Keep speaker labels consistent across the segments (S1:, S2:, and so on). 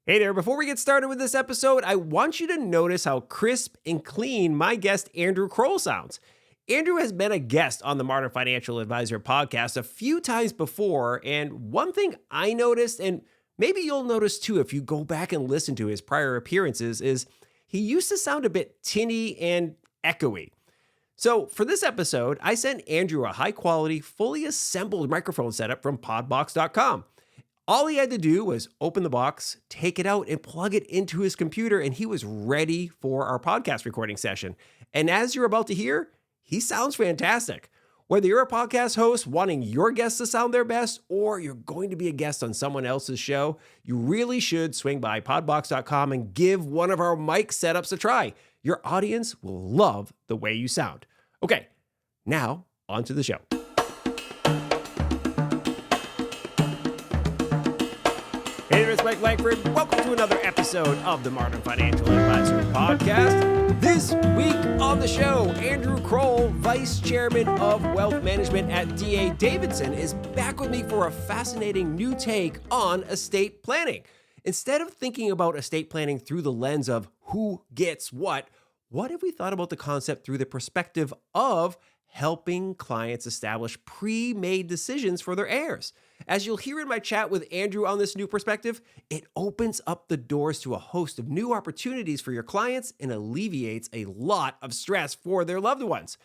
S1: Hey there, before we get started with this episode, I want you to notice how crisp and clean my guest Andrew Kroll sounds. Andrew has been a guest on the Modern Financial Advisor podcast a few times before, and one thing I noticed, and maybe you'll notice too if you go back and listen to his prior appearances, is he used to sound a bit tinny and echoey. So for this episode, I sent Andrew a high-quality, fully assembled microphone setup from PodBox.com. All he had to do was open the box, take it out, and plug it into his computer, and he was ready for our podcast recording session. And as you're about to hear, he sounds fantastic. Whether you're a podcast host wanting your guests to sound their best, or you're going to be a guest on someone else's show, you really should swing by podbox.com and give one of our mic setups a try. Your audience will love the way you sound. Okay, now on to the show. Hey there, it's Mike Langford. Welcome to another episode of the Modern Financial Advisor podcast. This week on the show, Andrew Kroll, Vice Chairman of Wealth Management at D.A. Davidson, is back with me for a fascinating new take on estate planning. Instead of thinking about estate planning through the lens of who gets what if we thought about the concept through the perspective of helping clients establish pre-made decisions for their heirs? As you'll hear in my chat with Andrew on this new perspective, it opens up the doors to a host of new opportunities for your clients and alleviates a lot of stress for their loved ones.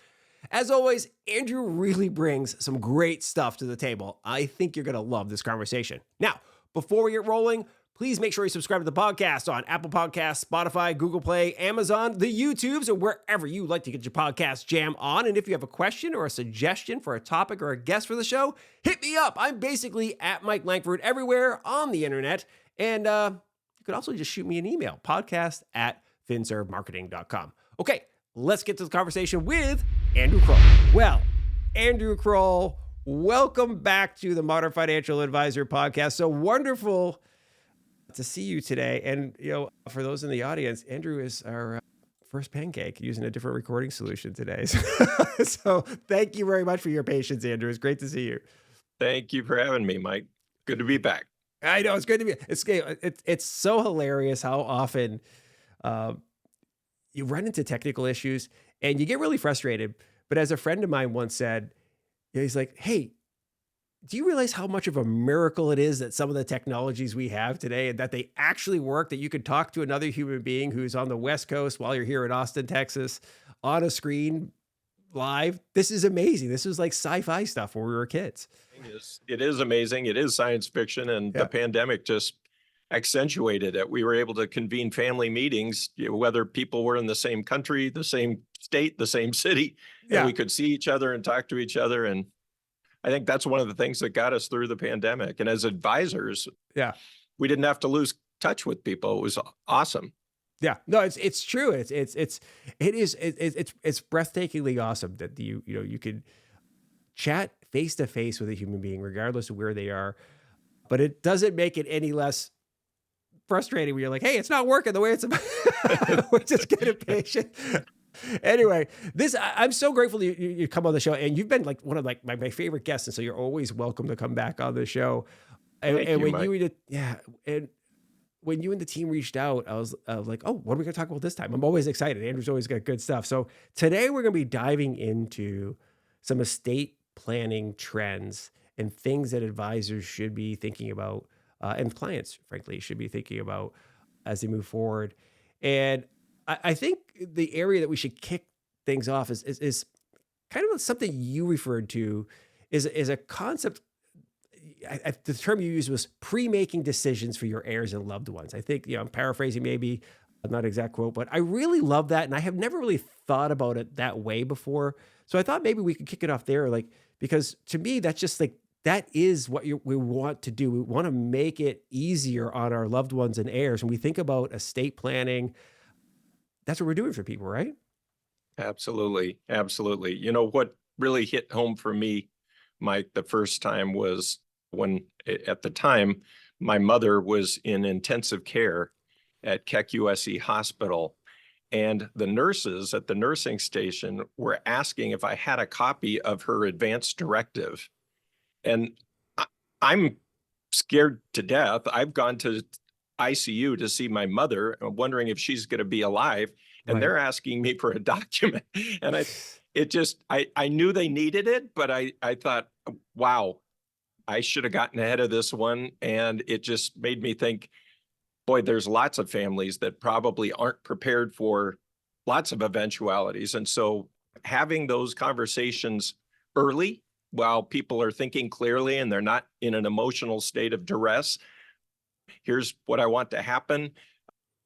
S1: As always, Andrew really brings some great stuff to the table. I think you're going to love this conversation. Now, before we get rolling, please make sure you subscribe to the podcast on Apple Podcasts, Spotify, Google Play, Amazon, the YouTubes, or wherever you like to get your podcast jam on. And if you have a question or a suggestion for a topic or a guest for the show, hit me up. I'm basically at Mike Langford everywhere on the internet. And you could also just shoot me an email, podcast@finservmarketing.com. Okay, let's get to the conversation with Andrew Kroll. Well, Andrew Kroll, welcome back to the Modern Financial Advisor podcast. So wonderful to see you today. And, for those in the audience, Andrew is our first pancake using a different recording solution today. So thank you very much for your patience, Andrew. It's great to see you.
S2: Thank you for having me, Mike. Good to be back.
S1: I know, it's good to be. It's so hilarious how often you run into technical issues and you get really frustrated. But as a friend of mine once said, he's like, hey, do you realize how much of a miracle it is that some of the technologies we have today and that they actually work, that you could talk to another human being who's on the West Coast while you're here in Austin, Texas, on a screen live? This is amazing. This is like sci-fi stuff when we were kids.
S2: It is amazing. It is science fiction, and the pandemic just accentuated it. We were able to convene family meetings, whether people were in the same country, the same state, the same city, and we could see each other and talk to each other. And I think that's one of the things that got us through the pandemic. And as advisors, we didn't have to lose touch with people. It was awesome.
S1: Yeah, no, it's true. It's breathtakingly awesome that you could chat face to face with a human being, regardless of where they are. But it doesn't make it any less frustrating when you're like, hey, it's not working the way it's about. We're just getting patient. Anyway, I'm so grateful that you come on the show, and you've been like one of my favorite guests, and so you're always welcome to come back on the show. And when you and the team reached out, I was like, oh, what are we going to talk about this time? I'm always excited. Andrew's always got good stuff. So today we're going to be diving into some estate planning trends and things that advisors should be thinking about, and clients, frankly, should be thinking about as they move forward. And I think the area that we should kick things off is kind of something you referred to is a concept. The term you used was pre-making decisions for your heirs and loved ones. I think, I'm paraphrasing, maybe not exact quote, but I really love that. And I have never really thought about it that way before. So I thought maybe we could kick it off there, because to me, that's just that is what we want to do. We want to make it easier on our loved ones and heirs. When we think about estate planning, that's what we're doing for people, right?
S2: Absolutely. Absolutely. What really hit home for me, Mike, the first time was when, at the time, my mother was in intensive care at Keck USC Hospital, and the nurses at the nursing station were asking if I had a copy of her advance directive. And I'm scared to death. ICU to see my mother, wondering if she's going to be alive. And
S1: Right.
S2: they're asking me for a document. And I knew they needed it, but I thought, wow, I should have gotten ahead of this one. And it just made me think, boy, there's lots of families that probably aren't prepared for lots of eventualities. And so having those conversations early while people are thinking clearly and they're not in an emotional state of duress. Here's what I want to happen.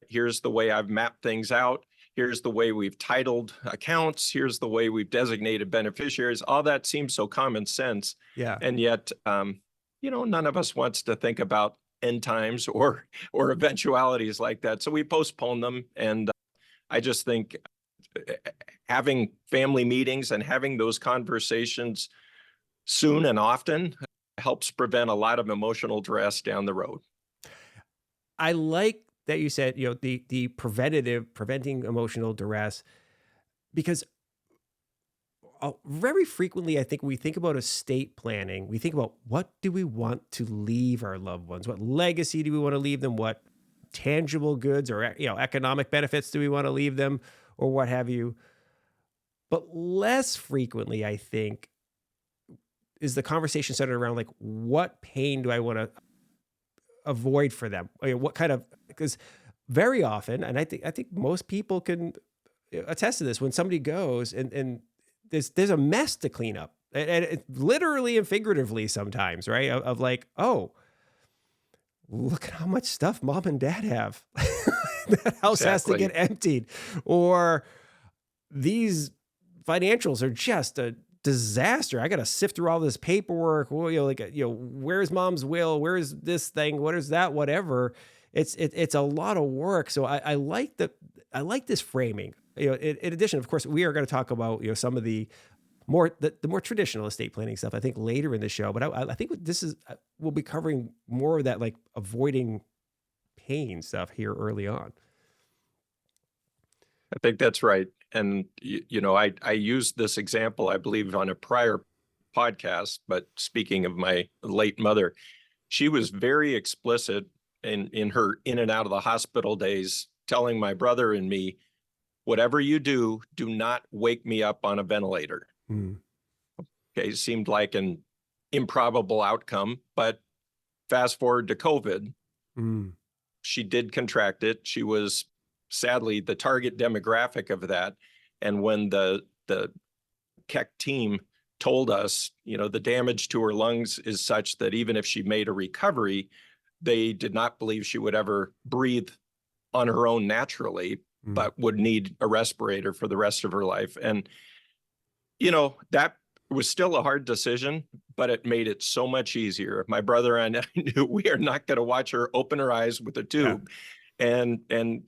S2: Here's the way I've mapped things out. Here's the way we've titled accounts. Here's the way we've designated beneficiaries. All that seems so common sense.
S1: Yeah.
S2: And yet, none of us wants to think about end times or eventualities like that. So we postpone them. And I just think having family meetings and having those conversations soon and often helps prevent a lot of emotional duress down the road.
S1: I like that you said, the preventing emotional duress, because very frequently, I think we think about estate planning. We think about, what do we want to leave our loved ones? What legacy do we want to leave them? What tangible goods or, economic benefits do we want to leave them, or what have you? But less frequently, I think, is the conversation centered around, like, what pain do I want to avoid for them? What kind of, because very often, and I think most people can attest to this, when somebody goes and there's a mess to clean up, and it, literally and figuratively sometimes, right? Of like, oh, look at how much stuff mom and dad have. That house has to get emptied, or these financials are just a disaster. I got to sift through all this paperwork. Well, where's mom's will? Where's this thing? What is that? Whatever. It's a lot of work. So I like this framing. In addition, of course, we are going to talk about some of the more traditional estate planning stuff, I think, later in the show. But I think we'll be covering more of that, like, avoiding pain stuff here early on.
S2: I think that's right. And, I used this example, I believe, on a prior podcast, but speaking of my late mother, she was very explicit in her in and out of the hospital days, telling my brother and me, whatever you do, do not wake me up on a ventilator.
S1: Mm.
S2: Okay, it seemed like an improbable outcome, but fast forward to COVID, she did contract it. She was sadly the target demographic of that. And when the Keck team told us, the damage to her lungs is such that even if she made a recovery, they did not believe she would ever breathe on her own naturally, but would need a respirator for the rest of her life. And, that was still a hard decision, but it made it so much easier. My brother and I knew we are not going to watch her open her eyes with a tube. Yeah. And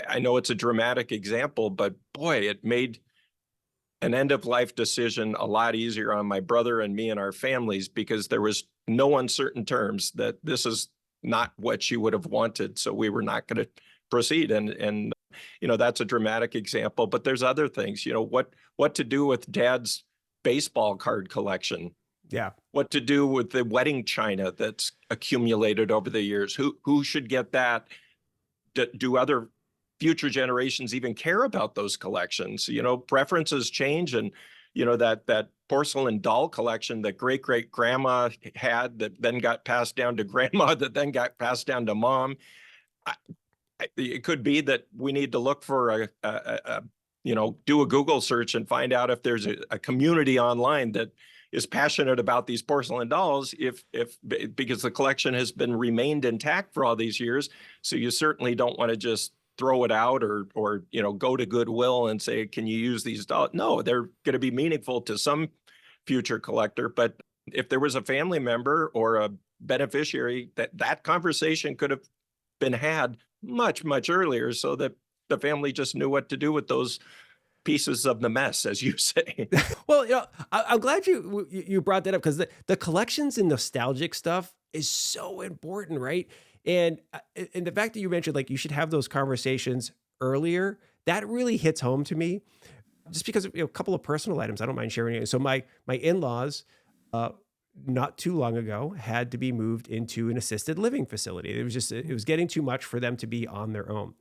S2: I know it's a dramatic example, but boy, it made an end of life decision a lot easier on my brother and me and our families, because there was no uncertain terms that this is not what she would have wanted. So we were not going to proceed. And that's a dramatic example, but there's other things, what to do with dad's baseball card collection.
S1: Yeah.
S2: What to do with the wedding china that's accumulated over the years. Who should get that? Do other future generations even care about those collections? Preferences change, and that porcelain doll collection that great grandma had that then got passed down to grandma, that then got passed down to mom. It could be that we need to look for do a Google search and find out if there's a community online that is passionate about these porcelain dolls, because the collection has been remained intact for all these years. So you certainly don't want to just throw it out or go to Goodwill and say, can you use these dolls? No, they're going to be meaningful to some future collector. But if there was a family member or a beneficiary, that conversation could have been had much, much earlier, so that the family just knew what to do with those pieces of the mess, as you say.
S1: Well, I'm glad you brought that up, because the collections and nostalgic stuff is so important, right? And the fact that you mentioned, like, you should have those conversations earlier, that really hits home to me, just because of a couple of personal items I don't mind sharing. So my in-laws, not too long ago had to be moved into an assisted living facility. It was getting too much for them to be on their own.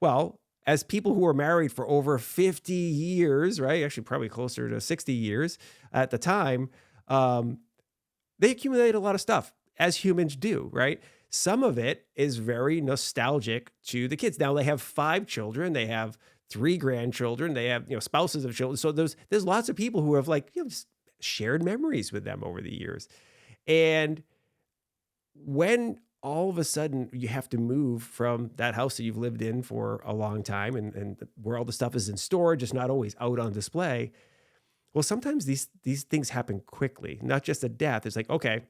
S1: Well, as people who were married for over 50 years, right? Actually, probably closer to 60 years at the time, they accumulate a lot of stuff, as humans do, right? Some of it is very nostalgic to the kids. Now they have 5 children, they have 3 grandchildren, they have, spouses of children. So there's lots of people who have just shared memories with them over the years. And when all of a sudden you have to move from that house that you've lived in for a long time and where all the stuff is in storage, it's not always out on display. Well, sometimes these things happen quickly, not just a death. It's like, okay,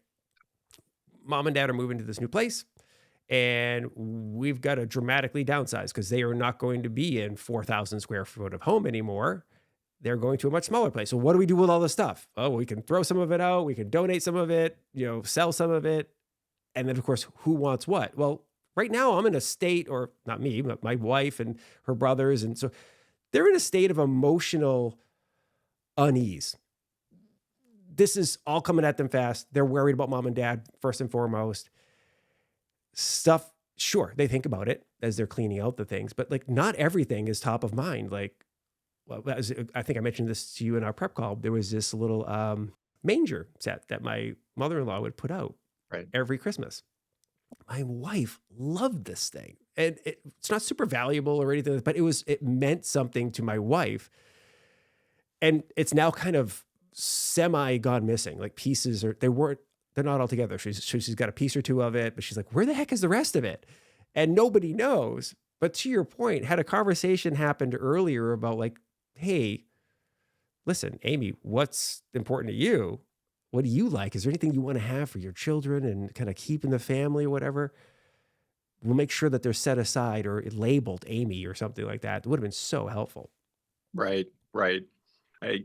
S1: mom and dad are moving to this new place and we've got to dramatically downsize because they are not going to be in 4,000 square foot of home anymore. They're going to a much smaller place. So what do we do with all this stuff? Oh, we can throw some of it out. We can donate some of it, sell some of it. And then of course, who wants what? Well, right now I'm in a state, or not me, but my wife and her brothers. And so they're in a state of emotional unease. This is all coming at them fast. They're worried about mom and dad first and foremost. Stuff, sure, they think about it as they're cleaning out the things, but not everything is top of mind. I think I mentioned this to you in our prep call. There was this little manger set that my mother-in-law would put out every Christmas. My wife loved this thing, and it's not super valuable or anything, but it meant something to my wife. And it's now kind of semi gone missing. Pieces they're not all together. She's got a piece or two of it, but she's like, where the heck is the rest of it? And nobody knows. But to your point, had a conversation happened earlier about hey, listen, Amy, what's important to you? What do you like? Is there anything you want to have for your children and kind of keep in the family or whatever? We'll make sure that they're set aside or labeled Amy or something like that. It would have been so helpful.
S2: Right.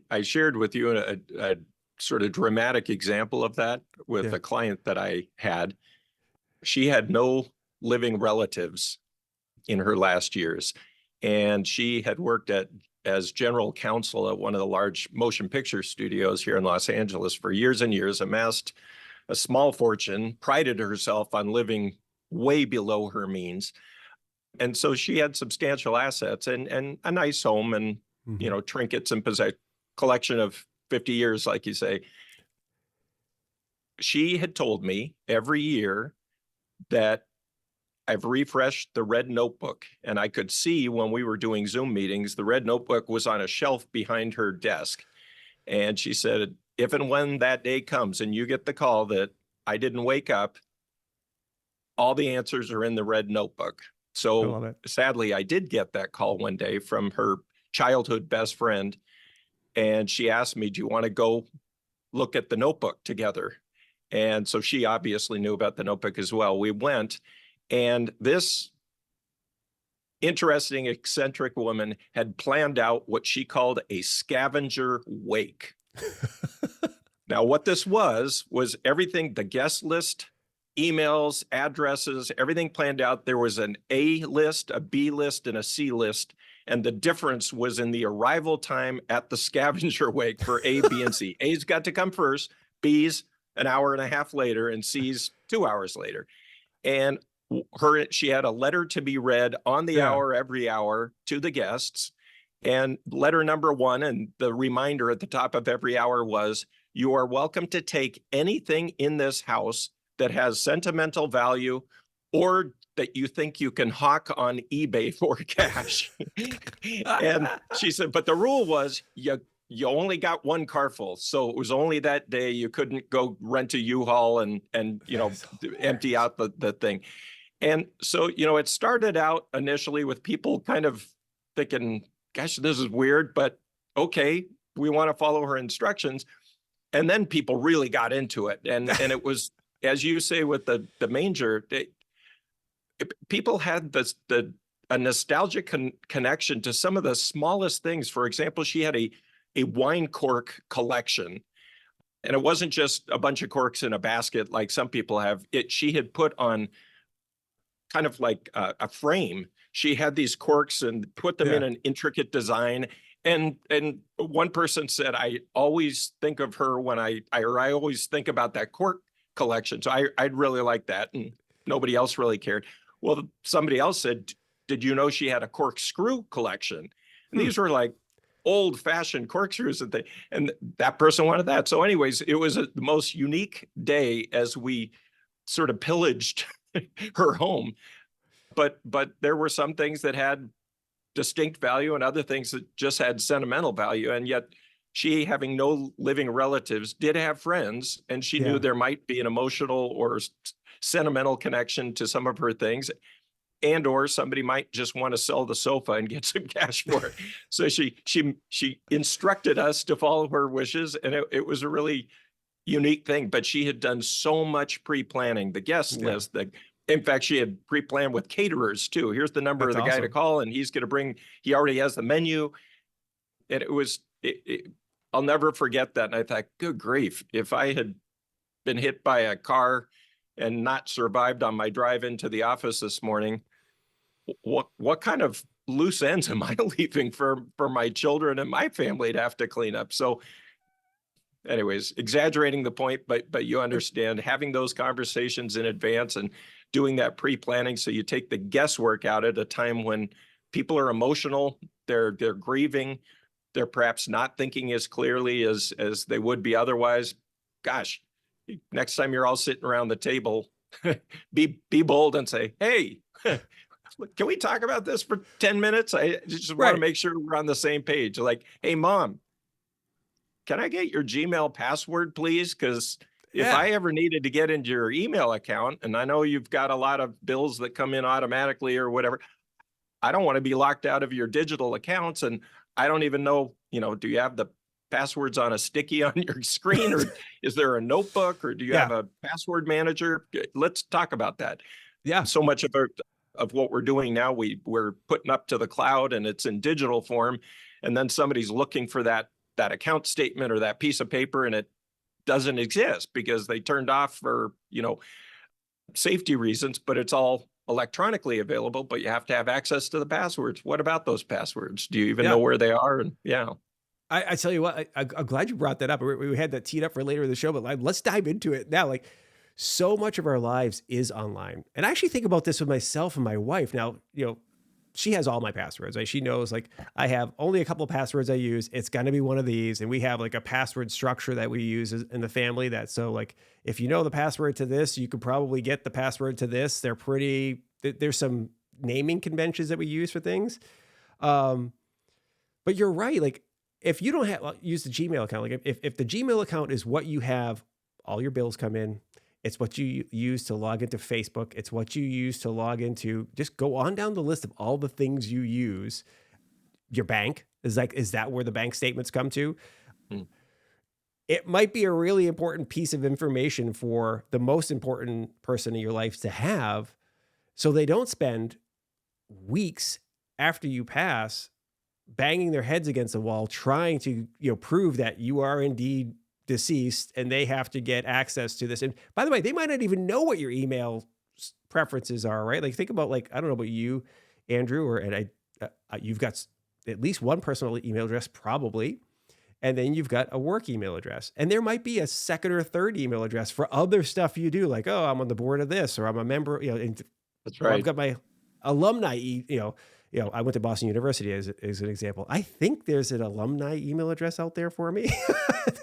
S2: I shared with you a sort of dramatic example of that with a client that I had. She had no living relatives in her last years, and she had worked as general counsel at one of the large motion picture studios here in Los Angeles for years and years, amassed a small fortune, prided herself on living way below her means. And so she had substantial assets and a nice home and, trinkets and collection of 50 years, like you say. She had told me every year that I've refreshed the red notebook, and I could see when we were doing Zoom meetings, the red notebook was on a shelf behind her desk. And she said, if and when that day comes and you get the call that I didn't wake up, all the answers are in the red notebook. So sadly, I did get that call one day from her childhood best friend. And she asked me, do you want to go look at the notebook together? And so she obviously knew about the notebook as well. We went, and this interesting, eccentric woman had planned out what she called a scavenger wake. Now, what this was everything, the guest list, emails, addresses, everything planned out. There was an A list, a B list, and a C list. And the difference was in the arrival time at the scavenger wake for A, B, and C. A's got to come first, B's an hour and a half later, and C's 2 hours later. And she had a letter to be read on the hour, every hour, to the guests. And letter number 1, and the reminder at the top of every hour was, you are welcome to take anything in this house that has sentimental value or that you think you can hawk on eBay for cash. And she said, but the rule was you only got one car full. So it was only that day. You couldn't go rent a U-Haul and empty out the thing. And so, it started out initially with people kind of thinking, gosh, this is weird, but okay, we want to follow her instructions. And then people really got into it. And it was, as you say, with the manger, people had a nostalgic connection to some of the smallest things. For example, she had a wine cork collection. And it wasn't just a bunch of corks in a basket like some people have. She had put on kind of like a frame. She had these corks and put them in an intricate design. And one person said, I always think of her when I always think about that cork collection. So I'd really like that. And nobody else really cared. Well, somebody else said, did you know she had a corkscrew collection? And these were like old fashioned corkscrews and that person wanted that. So anyways, it was the most unique day as we sort of pillaged her home. But there were some things that had distinct value and other things that just had sentimental value. And yet she, having no living relatives, did have friends, and she knew there might be an emotional or sentimental connection to some of her things, and or somebody might just want to sell the sofa and get some cash for it. So she instructed us to follow her wishes, and it was a really unique thing. But she had done so much pre-planning, the guest list, in fact, she had pre-planned with caterers too. Here's the number of the guy to call, and he's going to bring, he already has the menu. And I'll never forget that. And I thought, good grief, if I had been hit by a car and not survived on my drive into the office this morning, what kind of loose ends am I leaving for my children and my family to have to clean up? So anyways, exaggerating the point, but you understand, having those conversations in advance and doing that pre-planning, so you take the guesswork out at a time when people are emotional, they're grieving, they're perhaps not thinking as clearly as they would be otherwise. Gosh, next time you're all sitting around the table, be bold and say, hey, can we talk about this for 10 minutes? I just want to make sure we're on the same page. Like, hey, Mom, can I get your Gmail password, please? Because if I ever needed to get into your email account, and I know you've got a lot of bills that come in automatically or whatever, I don't want to be locked out of your digital accounts. And I don't even know, do you have the passwords on a sticky on your screen, or is there a notebook, or do you have a password manager? Let's talk about that. Yeah. So much of what we're doing now, we're putting up to the cloud, and it's in digital form. And then somebody's looking for that account statement or that piece of paper, and it doesn't exist because they turned off for, safety reasons, but it's all electronically available, but you have to have access to the passwords. What about those passwords? Do you even know where they are? And
S1: I tell you what, I'm glad you brought that up. We had that teed up for later in the show, but let's dive into it now. Like, so much of our lives is online. And I actually think about this with myself and my wife. Now, she has all my passwords. She knows, like, I have only a couple of passwords I use. It's going to be one of these. And we have like a password structure that we use in the family so like, if you know the password to this, you could probably get the password to this. There's some naming conventions that we use for things. But you're right. Like, if you don't use the Gmail account, like if the Gmail account is what you have, all your bills come in. It's what you use to log into Facebook. It's what you use to log into, just go on down the list of all the things you use. Your bank is that where the bank statements come to? It might be a really important piece of information for the most important person in your life to have, so they don't spend weeks after you pass banging their heads against the wall trying to prove that you are indeed deceased, and they have to get access to this. And by the way, they might not even know what your email preferences are, right? Like, think about, like, I don't know about you, Andrew, you've got at least one personal email address probably, and then you've got a work email address, and there might be a second or third email address for other stuff you do, like, oh, I'm on the board of this, or I'm a member, and
S2: that's right.
S1: I've got my alumni, I went to Boston University as an example. I think there's an alumni email address out there for me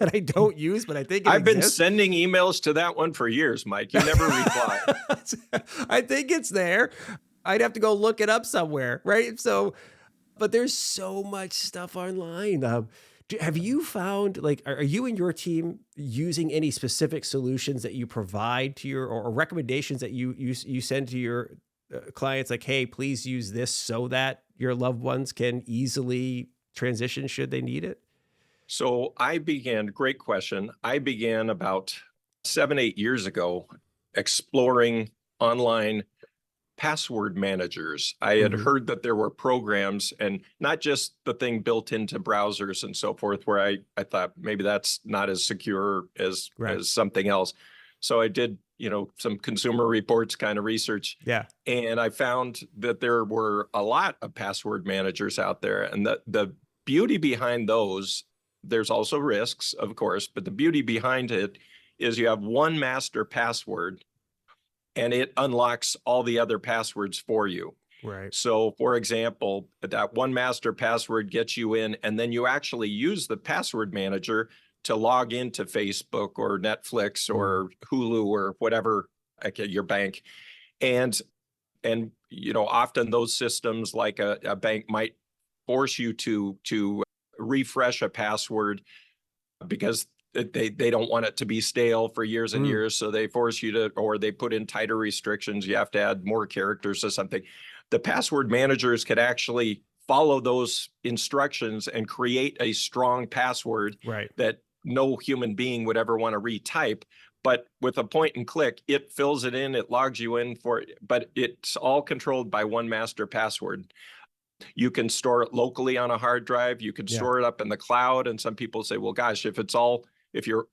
S1: that I don't use, but I think I've
S2: been sending emails to that one for years, Mike. You never reply.
S1: I think it's there. I'd have to go look it up somewhere, right? So, but there's so much stuff online. Have you found, like, are you and your team using any specific solutions that you provide to or recommendations that you send to your clients, like, hey, please use this so that your loved ones can easily transition should they need it?
S2: So great question. I began about 7-8 years ago exploring online password managers. I had heard that there were programs, and not just the thing built into browsers and so forth, where I thought maybe that's not as secure as something else. So I did some Consumer Reports kind of research. Yeah. And I found that there were a lot of password managers out there, and the beauty behind those, there's also risks, of course, but the beauty behind it is you have one master password and it unlocks all the other passwords for you.
S1: Right.
S2: So, for example, that one master password gets you in, and then you actually use the password manager to log into Facebook or Netflix or Hulu or whatever, your bank. And often those systems, like a bank, might force you to refresh a password because they don't want it to be stale for years and years. So they force you to, or they put in tighter restrictions. You have to add more characters or something. The password managers could actually follow those instructions and create a strong password that no human being would ever want to retype. But with a point and click, it fills it in, it logs you in for it, but it's all controlled by one master password. You can store it locally on a hard drive. You can store it up in the cloud. And some people say, well, gosh, if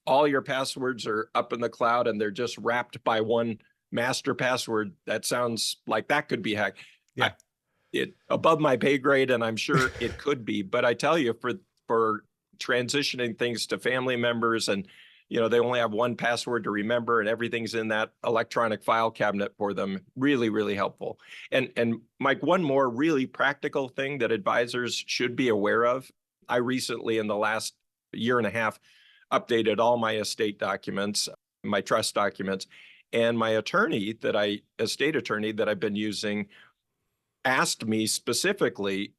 S2: all your passwords are up in the cloud and they're just wrapped by one master password, that sounds like that could be hacked.
S1: Yeah.
S2: It above my pay grade, and I'm sure it could be. But I tell you, for transitioning things to family members, and they only have one password to remember, and everything's in that electronic file cabinet for them. Really, really helpful. And Mike, one more really practical thing that advisors should be aware of. I recently, in the last year and a half, updated all my estate documents, my trust documents, and my estate attorney that I've been using asked me specifically,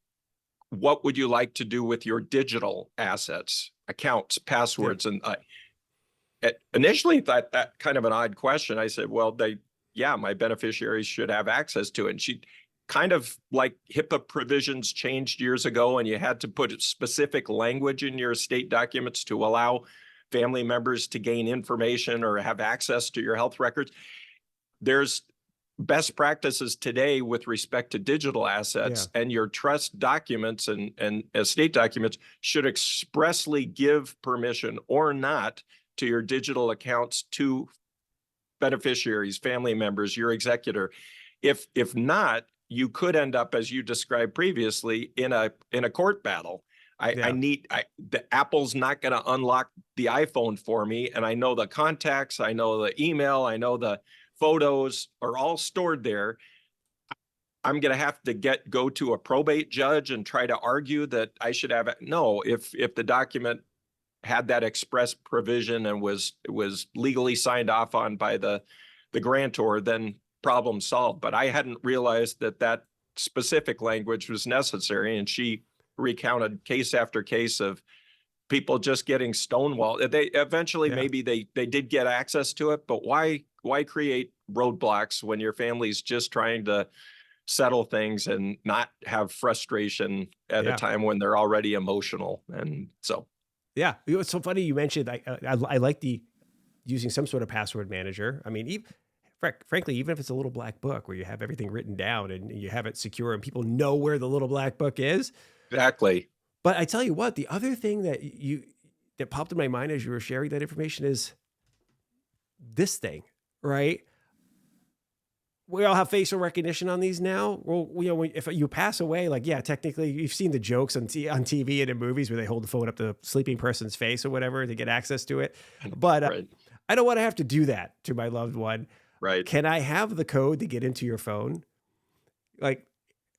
S2: what would you like to do with your digital assets, accounts, passwords? And initially thought that kind of an odd question. I said, well, my beneficiaries should have access to it. And she kind of, like HIPAA provisions changed years ago, and you had to put specific language in your estate documents to allow family members to gain information or have access to your health records. There's best practices today with respect to digital assets, and your trust documents and estate documents should expressly give permission or not to your digital accounts to beneficiaries, family members, your executor. If not, you could end up, as you described previously, in a court battle. The Apple's not going to unlock the iPhone for me, and I know the contacts, I know the email, I know the photos are all stored there. I'm going to have to go to a probate judge and try to argue that I should have it. No, if the document had that express provision and was legally signed off on by the grantor, then problem solved. But I hadn't realized that specific language was necessary, and she recounted case after case of people just getting stonewalled. They eventually maybe they did get access to it, but why create roadblocks when your family's just trying to settle things and not have frustration at a time when they're already emotional? And so
S1: it's so funny you mentioned I like using some sort of password manager. I mean, frankly, even if it's a little black book where you have everything written down and you have it secure and people know where the little black book is.
S2: Exactly.
S1: But I tell you what, the other thing that popped in my mind as you were sharing that information is this thing, right? We all have facial recognition on these now. Well, if you pass away, technically you've seen the jokes on TV and in movies where they hold the phone up to the sleeping person's face or whatever to get access to it. But I don't want to have to do that to my loved one.
S2: Right.
S1: Can I have the code to get into your phone?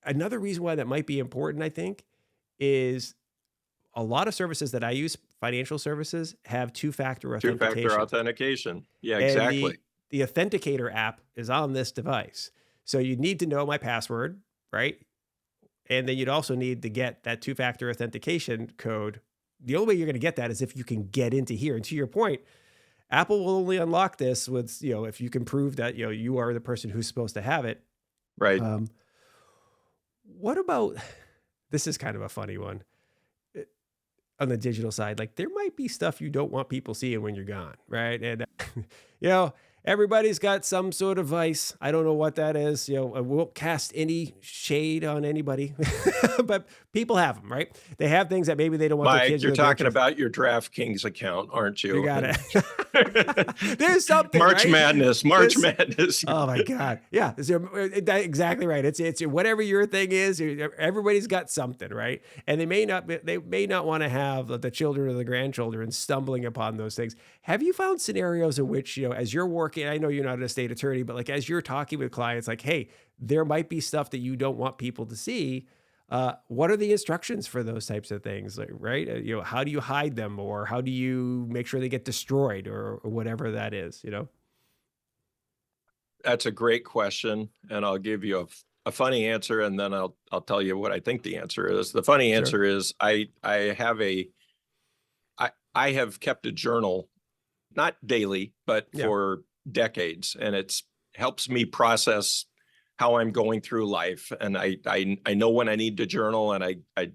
S1: Another reason why that might be important, I think, is a lot of services that I use, financial services, have two-factor authentication.
S2: Two-factor authentication. Yeah, exactly.
S1: The Authenticator app is on this device. So you need to know my password, right? And then you'd also need to get that two-factor authentication code. The only way you're going to get that is if you can get into here. And to your point, Apple will only unlock this with, if you can prove that, you are the person who's supposed to have it.
S2: Right.
S1: What about, this is kind of a funny one. On the digital side, there might be stuff you don't want people seeing when you're gone, right? And, everybody's got some sort of vice. I don't know what that is. I won't cast any shade on anybody, but people have them, right? They have things that maybe they don't want their
S2: Mike,
S1: kids.
S2: you're talking about your DraftKings account, aren't you?
S1: You got it. There's something,
S2: March
S1: right?
S2: Madness. Madness.
S1: Oh my God. Yeah. Exactly right. It's whatever your thing is, everybody's got something, right? And they may not want to have the children or the grandchildren stumbling upon those things. Have you found scenarios in which, as you're working, I know you're not a state attorney, but like as you're talking with clients, like, hey, there might be stuff that you don't want people to see. What are the instructions for those types of things? Like, right? How do you hide them, or how do you make sure they get destroyed, or whatever that is,
S2: That's a great question. And I'll give you a funny answer, and then I'll tell you what I think the answer is. The funny answer is I have kept a journal, not daily, but for decades. And it's helps me process how I'm going through life. And I know when I need to journal, and I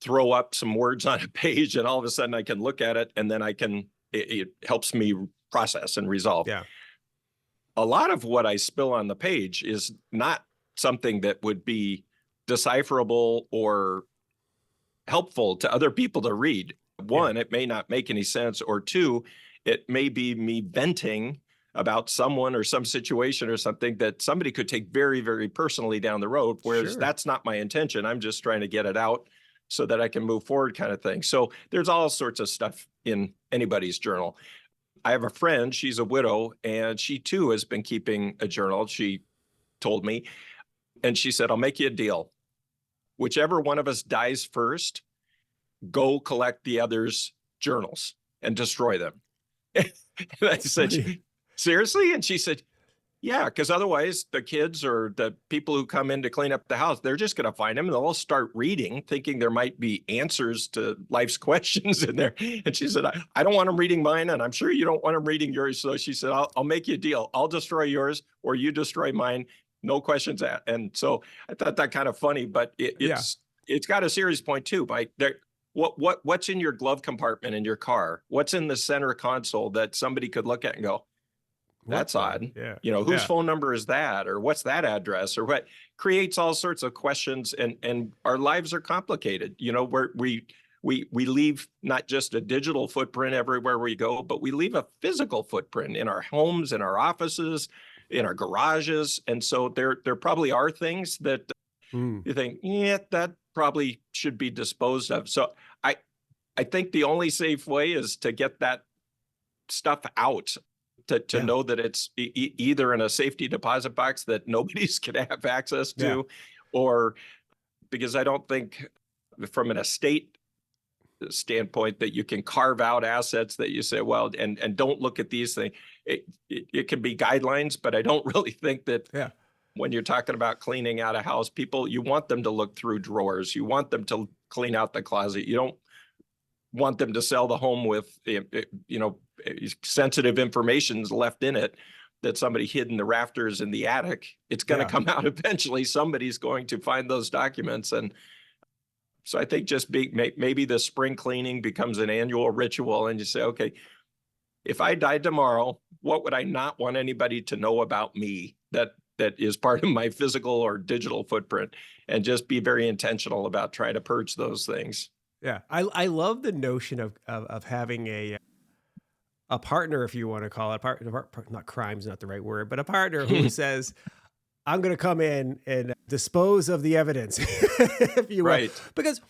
S2: throw up some words on a page, and all of a sudden I can look at it, and then it helps me process and resolve.
S1: Yeah.
S2: A lot of what I spill on the page is not something that would be decipherable or helpful to other people to read. One, it may not make any sense, or two, it may be me venting about someone or some situation or something that somebody could take very, very personally down the road, whereas that's not my intention. I'm just trying to get it out so that I can move forward, kind of thing. So there's all sorts of stuff in anybody's journal. I have a friend, she's a widow, and she too has been keeping a journal, she told me. And she said, I'll make you a deal. Whichever one of us dies first, go collect the other's journals and destroy them. And I said, seriously? And she said, yeah, because otherwise the kids or the people who come in to clean up the house, they're just going to find them, and they'll start reading, thinking there might be answers to life's questions in there. And she said, I don't want them reading mine, and I'm sure you don't want them reading yours. So she said, I'll make you a deal. I'll destroy yours, or you destroy mine. No questions asked. And so I thought that kind of funny, but it's got a serious point too, Mike. What's in your glove compartment in your car? What's in the center console that somebody could look at and go, that's odd.
S1: Yeah.
S2: Whose phone number is that? Or what's that address? Or what creates all sorts of questions, and our lives are complicated. Where we leave not just a digital footprint everywhere we go, but we leave a physical footprint in our homes, in our offices, in our garages. And so there probably are things that you think, that probably should be disposed of. So I think the only safe way is to get that stuff out. To know that it's either in a safety deposit box that nobody's can have access to, or because I don't think from an estate standpoint that you can carve out assets that you say, well, and don't look at these things. It can be guidelines, but I don't really think that when you're talking about cleaning out a house, you want them to look through drawers. You want them to clean out the closet. You don't want them to sell the home with, sensitive information left in it that somebody hid in the rafters in the attic. It's going to come out eventually. Somebody's going to find those documents. And so I think just maybe the spring cleaning becomes an annual ritual, and you say, okay, if I died tomorrow, what would I not want anybody to know about me that is part of my physical or digital footprint, and just be very intentional about trying to purge those things.
S1: Yeah. I love the notion of having a partner, if you want to call it, not crime's not the right word, but a partner who says, I'm going to come in and dispose of the evidence, if you will.
S2: Right.
S1: Because,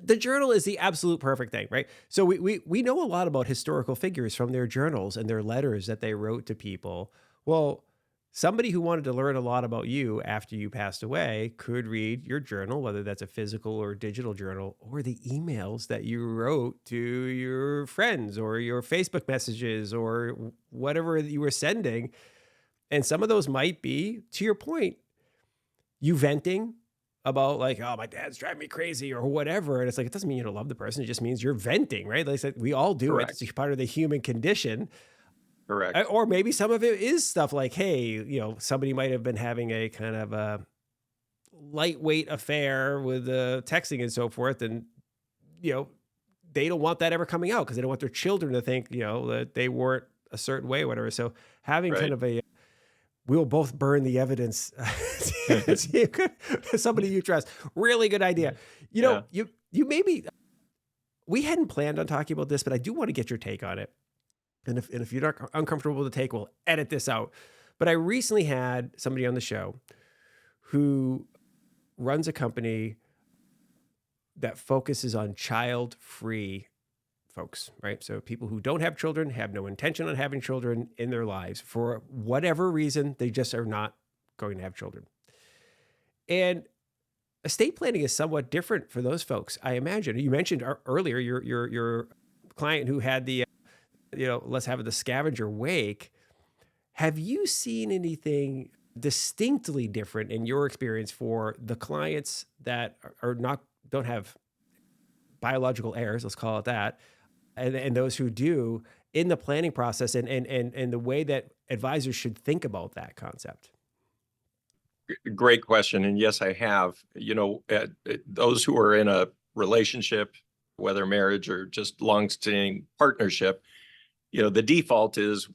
S1: the journal is the absolute perfect thing, right? So we know a lot about historical figures from their journals and their letters that they wrote to people. Well, somebody who wanted to learn a lot about you after you passed away could read your journal, whether that's a physical or digital journal, or the emails that you wrote to your friends, or your Facebook messages, or whatever you were sending. And some of those might be, to your point, you venting about like, oh, my dad's driving me crazy or whatever. And it's like, it doesn't mean you don't love the person. It just means you're venting, right? Like I said, we all do
S2: Correct.
S1: it. It's part of the human condition.
S2: Correct.
S1: Or maybe some of it is stuff like, hey, somebody might have been having a kind of a lightweight affair with texting and so forth. And, they don't want that ever coming out because they don't want their children to think, that they weren't a certain way, whatever. So having kind
S2: Right.
S1: of we'll both burn the evidence. Somebody you trust. Really good idea. You know,
S2: Yeah.
S1: you maybe, we hadn't planned on talking about this, but I do want to get your take on it. And if you're not uncomfortable with the take, we'll edit this out. But I recently had somebody on the show who runs a company that focuses on child-free folks, right? So people who don't have children, have no intention on having children in their lives for whatever reason, they just are not going to have children. And estate planning is somewhat different for those folks, I imagine. You mentioned earlier your client who had the let's have the scavenger wake. Have you seen anything distinctly different in your experience for the clients that don't have biological heirs, let's call it that, and those who do, in the planning process and the way that advisors should think about that concept?
S2: Great question. And yes, I have. Those who are in a relationship, whether marriage or just long-standing partnership, the default is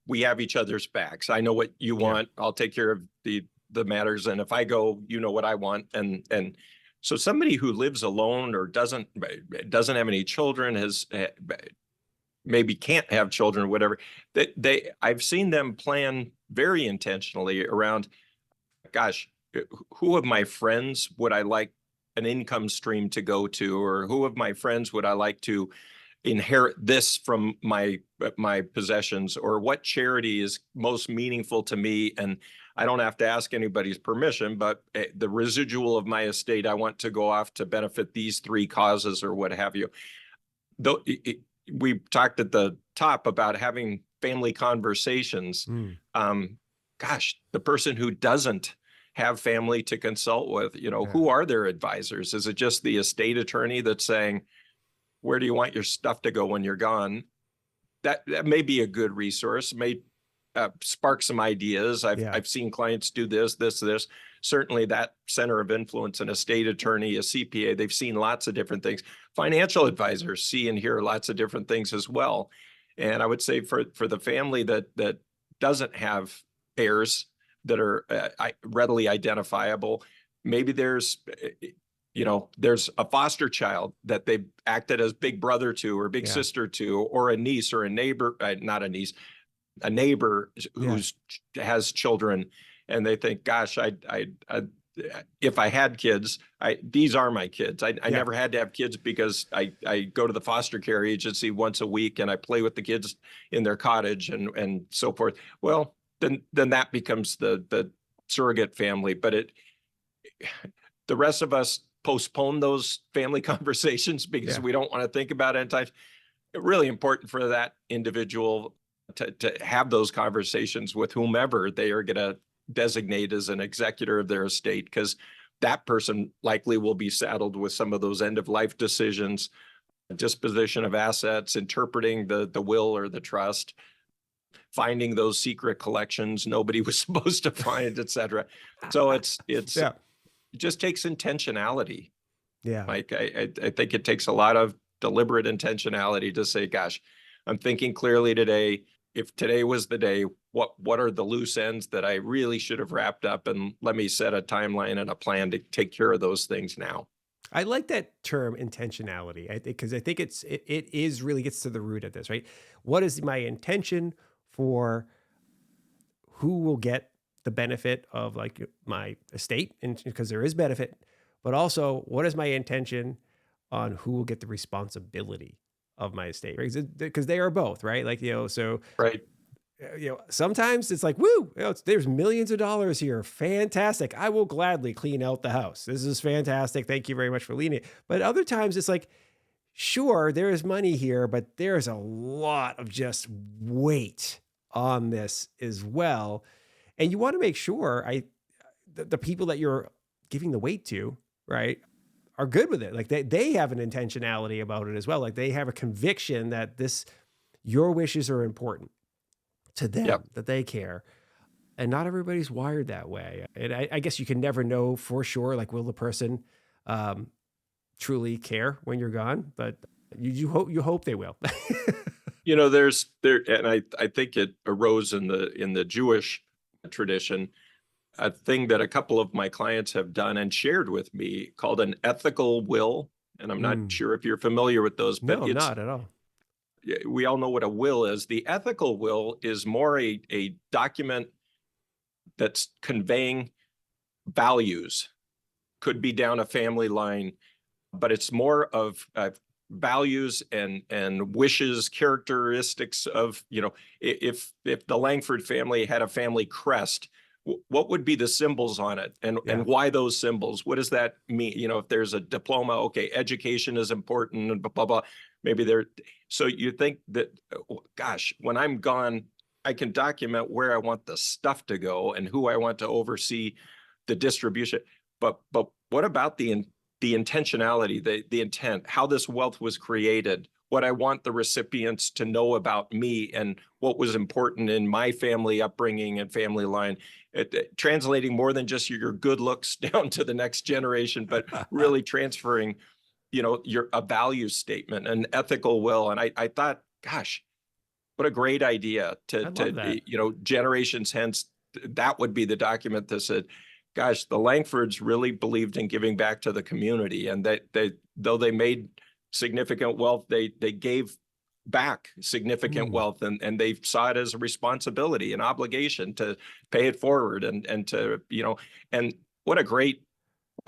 S2: we have each other's backs. I know what you want. I'll take care of the matters. And if I go, you know what I want. And so somebody who lives alone or doesn't have any children, has maybe can't have children or whatever, I've seen them plan very intentionally around, gosh, who of my friends would I like an income stream to go to, or who of my friends would I like to inherit this from my possessions, or what charity is most meaningful to me? And I don't have to ask anybody's permission, but the residual of my estate, I want to go off to benefit these 3 causes or what have you. Though we talked at the top about having family conversations. Gosh, the person who doesn't have family to consult with, who are their advisors? Is it just the estate attorney that's saying, where do you want your stuff to go when you're gone? That may be a good resource, may spark some ideas. I've seen clients do this. Certainly that center of influence, an estate attorney, a CPA, they've seen lots of different things. Financial advisors see and hear lots of different things as well. And I would say for the family that doesn't have heirs that are readily identifiable, maybe there's a foster child that they've acted as big brother to or big sister to, or a niece or a neighbor, not a niece, a neighbor who's has children, and they think, gosh, if I had kids, these are my kids. I never had to have kids because I go to the foster care agency once a week and I play with the kids in their cottage and so forth. Well, then that becomes the surrogate family. But the rest of us postpone those family conversations because we don't want to think about it at times. It's really important for that individual to have those conversations with whomever they are going to designate as an executor of their estate, because that person likely will be saddled with some of those end-of-life decisions, disposition of assets, interpreting the will or the trust, finding those secret collections nobody was supposed to find, et cetera. So it just takes intentionality. Mike, I think it takes a lot of deliberate intentionality to say, gosh, I'm thinking clearly today. If today was the day, what are the loose ends that I really should have wrapped up? And let me set a timeline and a plan to take care of those things now.
S1: I like that term, intentionality, because I think it is really gets to the root of this, right? What is my intention for who will get the benefit of like my estate, and because there is benefit, but also what is my intention on who will get the responsibility of my estate, right? Because they are both, right? Like, so
S2: right.
S1: Sometimes it's like, woo, there's millions of dollars here. Fantastic. I will gladly clean out the house. This is fantastic. Thank you very much for leading it. But other times it's like, sure, there is money here, but there's a lot of just weight on this as well. And you want to make sure the people that you're giving the weight to, right, are good with it. Like they have an intentionality about it as well. Like they have a conviction that your wishes are important to them, that they care. And not everybody's wired that way. And I guess you can never know for sure, like, will the person truly care when you're gone? But you hope they will.
S2: And I think it arose in the Jewish tradition, a thing that a couple of my clients have done and shared with me called an ethical will. And I'm not sure if you're familiar with those, but
S1: No, not at all.
S2: we all know what a will is. The ethical will is more a document that's conveying values, could be down a family line, but it's more of values and wishes, characteristics of, if the Langford family had a family crest, what would be the symbols on it, and why those symbols? What does that mean? If there's a diploma, okay, education is important, and blah, blah, blah. Maybe so you think that, gosh, when I'm gone, I can document where I want the stuff to go and who I want to oversee the distribution. But what about the intentionality, the intent, how this wealth was created, what I want the recipients to know about me and what was important in my family upbringing and family line, translating more than just your good looks down to the next generation, but really transferring, a value statement, an ethical will. And I thought, gosh, what a great idea to generations hence, that would be the document that said, gosh, the Langfords really believed in giving back to the community, and that though they made significant wealth, they gave back significant wealth, and they saw it as a responsibility, an obligation to pay it forward, and to, and what a great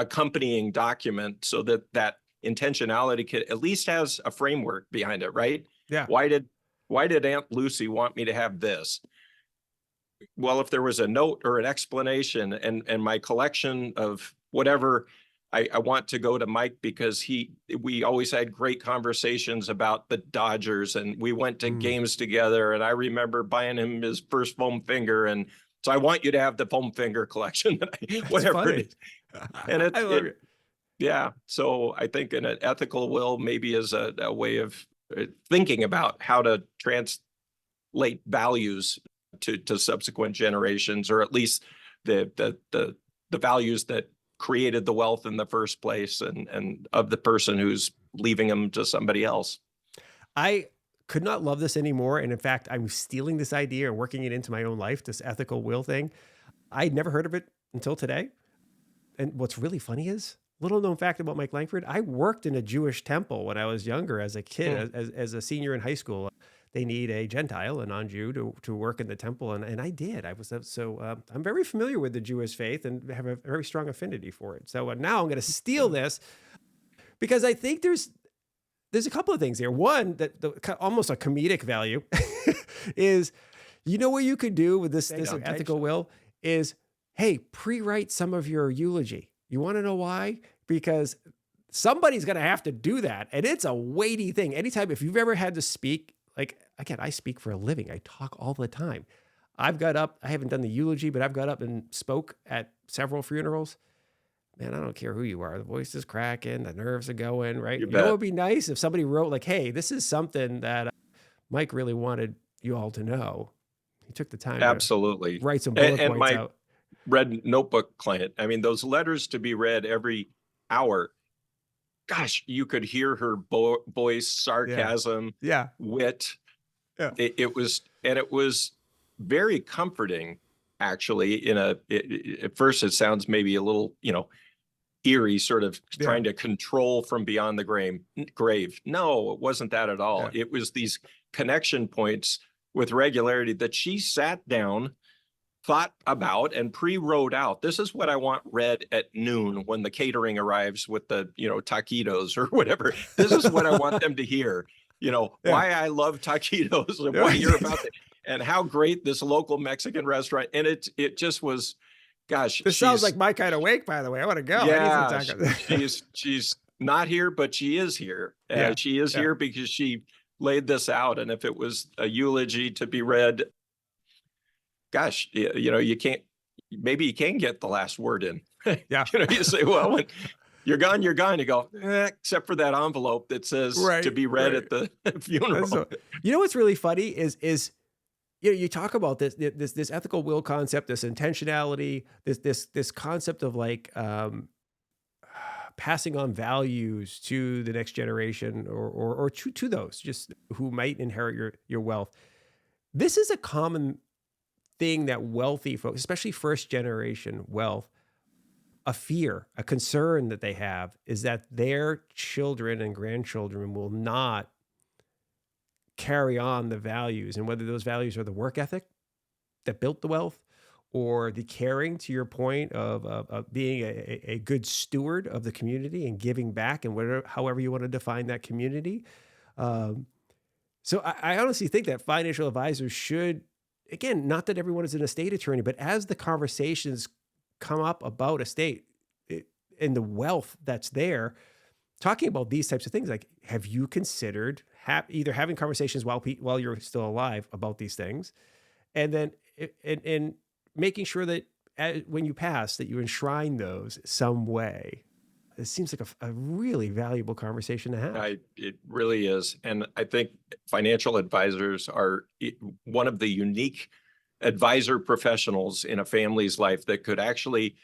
S2: accompanying document, so that intentionality could at least has a framework behind it, right?
S1: Yeah.
S2: Why did Aunt Lucy want me to have this? Well, if there was a note or an explanation, and my collection of whatever, I want to go to Mike because we always had great conversations about the Dodgers, and we went to games together, and I remember buying him his first foam finger, and so I want you to have the foam finger collection, whatever it is. And
S1: I love it.
S2: Yeah. So I think an ethical will maybe is a way of thinking about how to translate values to subsequent generations, or at least the values that created the wealth in the first place, and of the person who's leaving them to somebody else.
S1: I could not love this anymore. And in fact, I'm stealing this idea and working it into my own life, this ethical will thing. I'd never heard of it until today. And what's really funny is, little known fact about Mike Langford, I worked in a Jewish temple when I was younger, as a kid, as a senior in high school. They need a Gentile, a non-Jew, to work in the temple. And I did. I'm very familiar with the Jewish faith and have a very strong affinity for it. So now I'm going to steal this, because I think there's a couple of things here. One, that almost a comedic value is, what you could do with this ethical will is, hey, pre-write some of your eulogy. You want to know why? Because somebody's going to have to do that. And it's a weighty thing. Anytime, if you've ever had to speak, like, again, I speak for a living. I talk all the time. I haven't done the eulogy, but I've got up and spoke at several funerals. Man, I don't care who you are. The voice is cracking. The nerves are going, right? You know what would be nice if somebody wrote like, hey, this is something that Mike really wanted you all to know. He took the time
S2: Absolutely.
S1: to write some bullet points out.
S2: Red notebook client, I mean, those letters to be read every hour, gosh, you could hear her voice, sarcasm, wit. Yeah. It was very comforting, actually. At first it sounds maybe a little, eerie, sort of trying to control from beyond the grave. No, it wasn't that at all. Yeah. It was these connection points with regularity that she sat down, thought about, and pre-wrote out. This is what I want read at noon when the catering arrives with the, taquitos or whatever. This is what I want them to hear. Why I love taquitos, and what you're about to, and how great this local Mexican restaurant. And it just was, gosh.
S1: This sounds like my kind of wake, by the way. I want to go.
S2: Yeah, she's not here, but she is here. She is here because she laid this out. And if it was a eulogy to be read, gosh, you can't, maybe you can get the last word in.
S1: Yeah.
S2: You say, well, when you're gone, you're gone. You go, except for that envelope that says to be read at the funeral.
S1: What's really funny is you talk about this ethical will concept, this intentionality, this concept of like passing on values to the next generation or to those just who might inherit your wealth. This is a common thing that wealthy folks, especially first generation wealth, a fear, a concern that they have is that their children and grandchildren will not carry on the values, and whether those values are the work ethic that built the wealth or the caring, to your point of being a good steward of the community and giving back and whatever, however you want to define that community. So I honestly think that financial advisors should, again, not that everyone is an estate attorney, but as the conversations come up about estate and the wealth that's there, talking about these types of things, like, have you considered either having conversations while you're still alive about these things, and then and making sure that when you pass, that you enshrine those some way. It seems like a really valuable conversation to have.
S2: It really is. And I think financial advisors are one of the unique advisor professionals in a family's life that could actually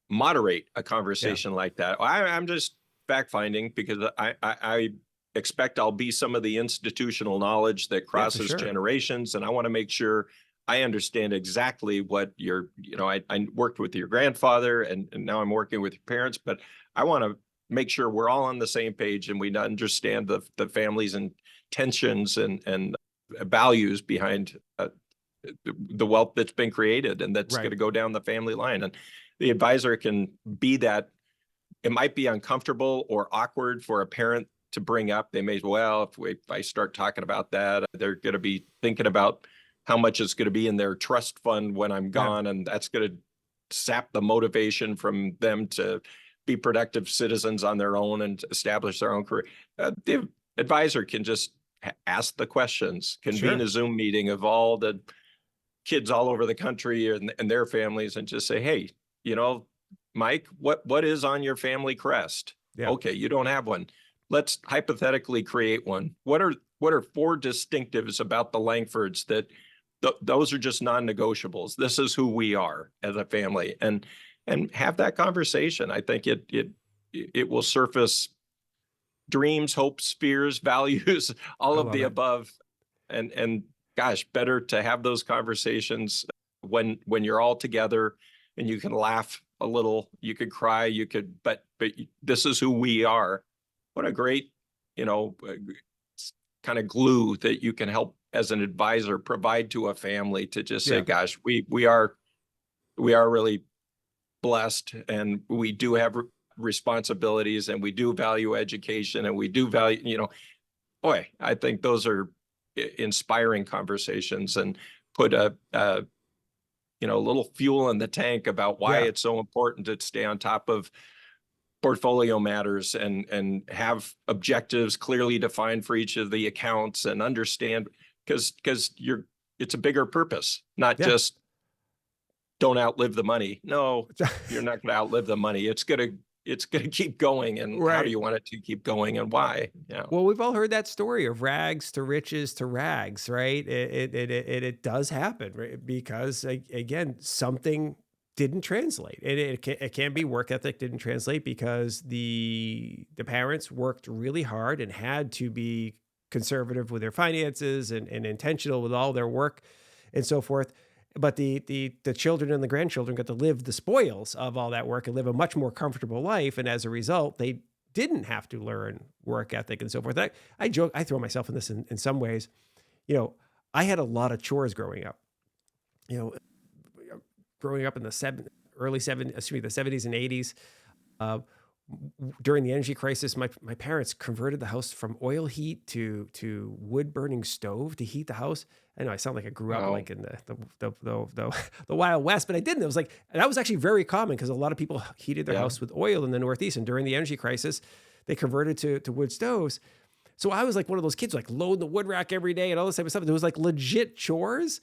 S2: moderate a conversation like that. I'm just fact finding because I expect I'll be some of the institutional knowledge that crosses generations. And I want to make sure I understand exactly what I worked with your grandfather and now I'm working with your parents, but I want to make sure we're all on the same page and we understand the family's intentions and values behind the wealth that's been created and that's going to go down the family line. And the advisor can be that. It might be uncomfortable or awkward for a parent to bring up. They may, well, if I start talking about that, they're going to be thinking about how much is going to be in their trust fund when I'm gone. And that's going to sap the motivation from them to be productive citizens on their own and establish their own career. The advisor can just ask the questions, convene a Zoom meeting of all the kids all over the country and their families and just say, hey, Mike, what is on your family crest? Okay, you don't have one. Let's hypothetically create one. What are 4 distinctives about the Langfords that those are just non-negotiables? This is who we are as a family, and have that conversation. I think it will surface dreams, hopes, fears, values, all of the above. And gosh, better to have those conversations when you're all together and you can laugh a little, you could cry, but this is who we are. What a great, kind of glue that you can help as an advisor provide to a family to just say, gosh, we are really blessed and we do have responsibilities and we do value education and we do value, boy, I think those are inspiring conversations and put a little fuel in the tank about why it's so important to stay on top of portfolio matters and have objectives clearly defined for each of the accounts and understand because it's a bigger purpose, not just don't outlive the money. No, you're not going to outlive the money. It's going to keep going. And how do you want it to keep going and why? Yeah.
S1: Well, we've all heard that story of rags to riches to rags, right? It does happen, right? Because again, something didn't translate. It can be work ethic didn't translate because the parents worked really hard and had to be conservative with their finances and intentional with all their work and so forth. But the children and the grandchildren got to live the spoils of all that work and live a much more comfortable life. And as a result, they didn't have to learn work ethic and so forth. I joke, I throw myself in this in some ways. I had a lot of chores growing up. Growing up in the 70s and 80s, during the energy crisis, my parents converted the house from oil heat to wood burning stove to heat the house. I know I sound like I grew up like in the Wild West, but I didn't. It was like, and that was actually very common because a lot of people heated their house with oil in the Northeast. And during the energy crisis, they converted to wood stoves. So I was like one of those kids, like load the wood rack every day and all this type of stuff. It was like legit chores.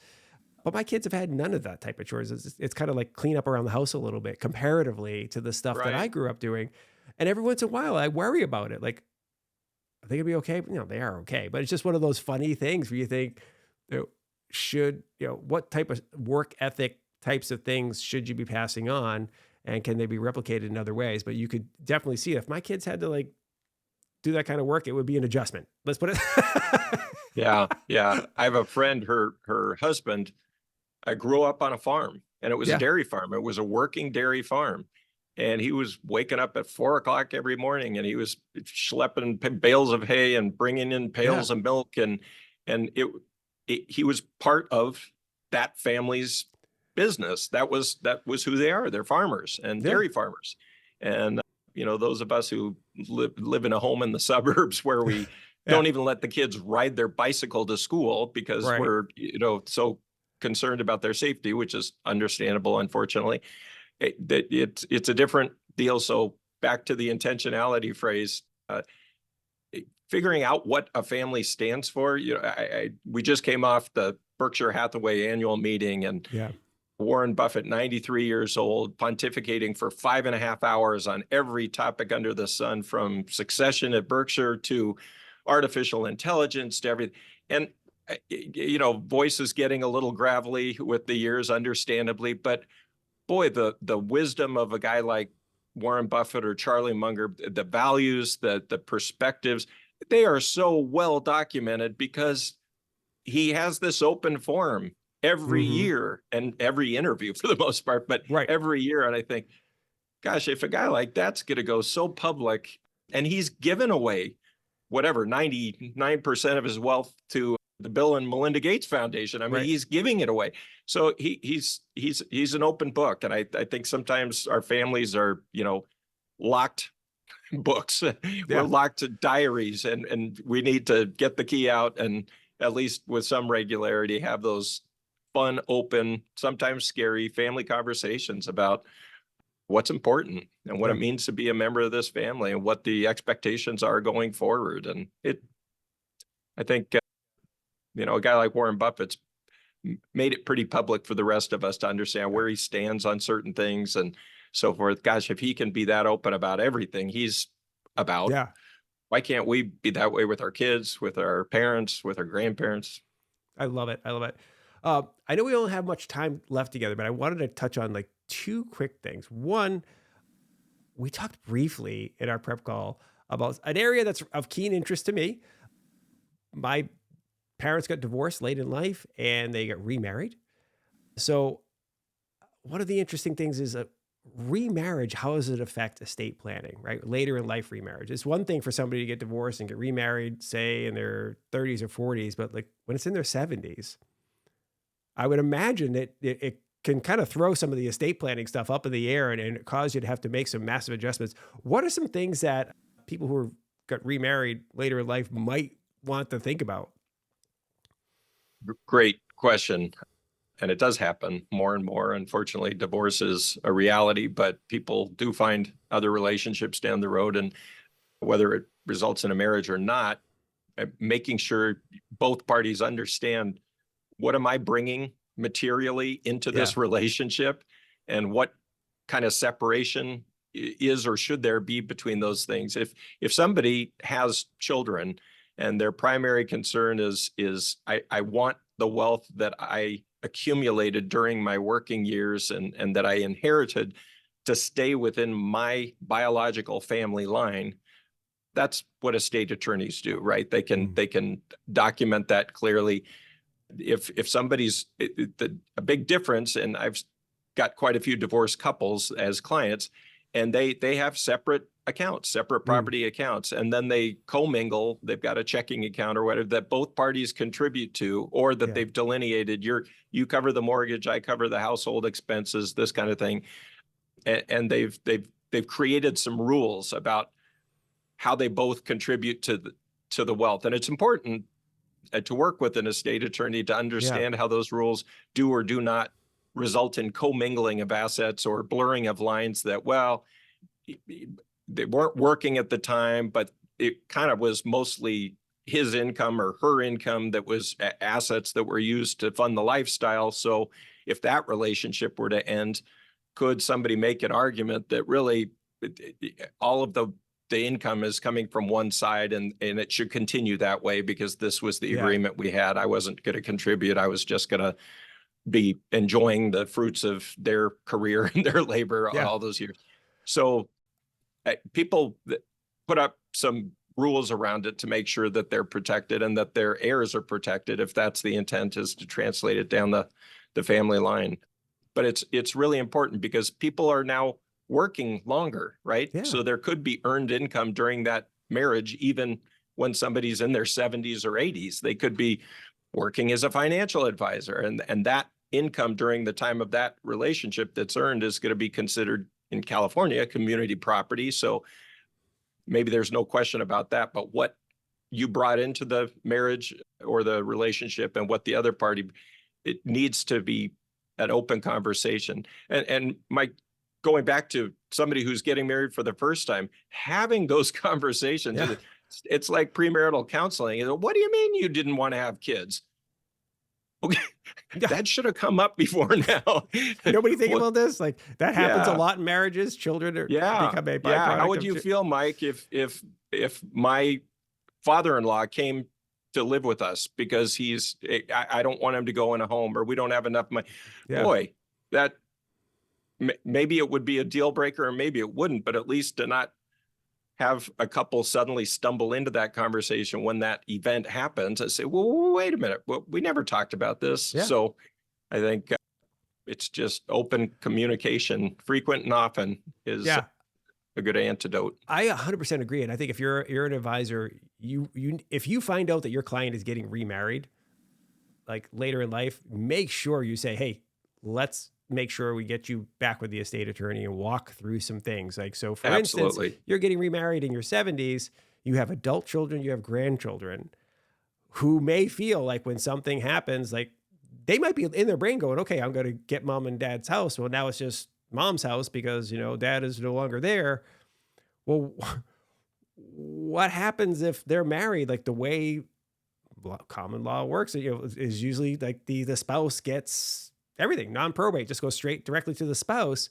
S1: But my kids have had none of that type of chores. It's kind of like clean up around the house a little bit comparatively to the stuff that I grew up doing. And every once in a while, I worry about it. Like, are they going to be okay? They are okay. But it's just one of those funny things where you think, what type of work ethic types of things should you be passing on? and can they be replicated in other ways? But you could definitely see if my kids had to like do that kind of work, it would be an adjustment. Let's put it.
S2: Yeah. Yeah. I have a friend, her husband, I grew up on a farm, and it was a
S1: Yeah.
S2: dairy farm. It was a working dairy farm. And he was waking up at 4 o'clock every morning, and he was schlepping bales of hay and bringing in pails of milk. And he was part of that family's business. That was who they are. They're farmers and dairy farmers. And, those of us who live in a home in the suburbs where we don't even let the kids ride their bicycle to school because we're, so concerned about their safety, which is understandable, unfortunately. It's a different deal. So back to the intentionality phrase, figuring out what a family stands for. We just came off the Berkshire Hathaway annual meeting, and Warren Buffett, 93 years old, pontificating for 5.5 hours on every topic under the sun, from succession at Berkshire to artificial intelligence to everything. And voice is getting a little gravelly with the years, understandably, but boy, the wisdom of a guy like Warren Buffett or Charlie Munger, the values, the perspectives, they are so well documented because he has this open forum every year and every interview for the most part, but every year. And I think, gosh, if a guy like that's going to go so public, and he's given away whatever, 99% of his wealth to the Bill and Melinda Gates Foundation. I mean, he's giving it away. So he's an open book. And I think sometimes our families are, locked books. We're locked to diaries, and we need to get the key out and, at least with some regularity, have those fun, open, sometimes scary family conversations about what's important and what it means to be a member of this family and what the expectations are going forward. And I think, a guy like Warren Buffett's made it pretty public for the rest of us to understand where he stands on certain things and so forth. Gosh, if he can be that open about everything he's about, why can't we be that way with our kids, with our parents, with our grandparents?
S1: I love it. I love it. I know we don't have much time left together, but I wanted to touch on like 2 quick things. One, we talked briefly in our prep call about an area that's of keen interest to me. My parents got divorced late in life and they got remarried. So one of the interesting things is remarriage. How does it affect estate planning, right? Later in life remarriage. It's one thing for somebody to get divorced and get remarried, say in their 30s or 40s, but like when it's in their 70s, I would imagine that it can kind of throw some of the estate planning stuff up in the air and cause you to have to make some massive adjustments. What are some things that people who got remarried later in life might want to think about?
S2: Great question. And it does happen more and more. Unfortunately, divorce is a reality, but people do find other relationships down the road. And whether it results in a marriage or not, making sure both parties understand, what am I bringing materially into this relationship, and what kind of separation is or should there be between those things? If somebody has children and their primary concern is I want the wealth that I accumulated during my working years and that I inherited to stay within my biological family line, that's what estate attorneys do, right? They can document that clearly. If somebody's a big difference, and I've got quite a few divorced couples as clients, and they have separate accounts, separate property accounts, and then they commingle. They've got a checking account or whatever that both parties contribute to, or that they've delineated. You cover the mortgage, I cover the household expenses, this kind of thing, and they've created some rules about how they both contribute to the wealth. And it's important to work with an estate attorney to understand how those rules do or do not result in commingling of assets or blurring of lines that, well, they weren't working at the time, but it kind of was mostly his income or her income that was assets that were used to fund the lifestyle. So if that relationship were to end, could somebody make an argument that really all of the income is coming from one side and it should continue that way because this was the agreement we had. I wasn't going to contribute. I was just going to be enjoying the fruits of their career and their labor all those years. So people put up some rules around it to make sure that they're protected and that their heirs are protected, if that's the intent, is to translate it down the family line. But it's really important because people are now working longer, right?
S1: Yeah.
S2: So there could be earned income during that marriage, even when somebody's in their 70s or 80s. They could be working as a financial advisor, and that income during the time of that relationship that's earned is going to be considered in California community property. So maybe there's no question about that, but what you brought into the marriage or the relationship and what the other party, it needs to be an open conversation. And Mike, going back to somebody who's getting married for the first time, having those conversations, it's like premarital counseling. What do you mean you didn't want to have kids? Okay, that should have come up before now.
S1: Nobody think about this? Like that happens a lot in marriages. Children are become a byproduct.
S2: How would you feel, Mike, if my father-in-law came to live with us because I don't want him to go in a home, or we don't have enough money? Boy, that maybe it would be a deal breaker, or maybe it wouldn't, but at least to not have a couple suddenly stumble into that conversation when that event happens and say, well, wait a minute, we never talked about this.
S1: Yeah.
S2: So I think it's just open communication, frequent and often, is a good antidote.
S1: I 100% agree. And I think if you're an advisor, if you find out that your client is getting remarried, like later in life, make sure you say, hey, let's make sure we get you back with the estate attorney and walk through some things. Like, so for instance, you're getting remarried in your 70s, you have adult children, you have grandchildren who may feel like when something happens, like they might be in their brain going, okay, I'm going to get mom and dad's house. Well, now it's just mom's house because, dad is no longer there. Well, what happens if they're married? Like the way common law works, is usually like the spouse gets everything, non-probate, just goes straight directly to the spouse.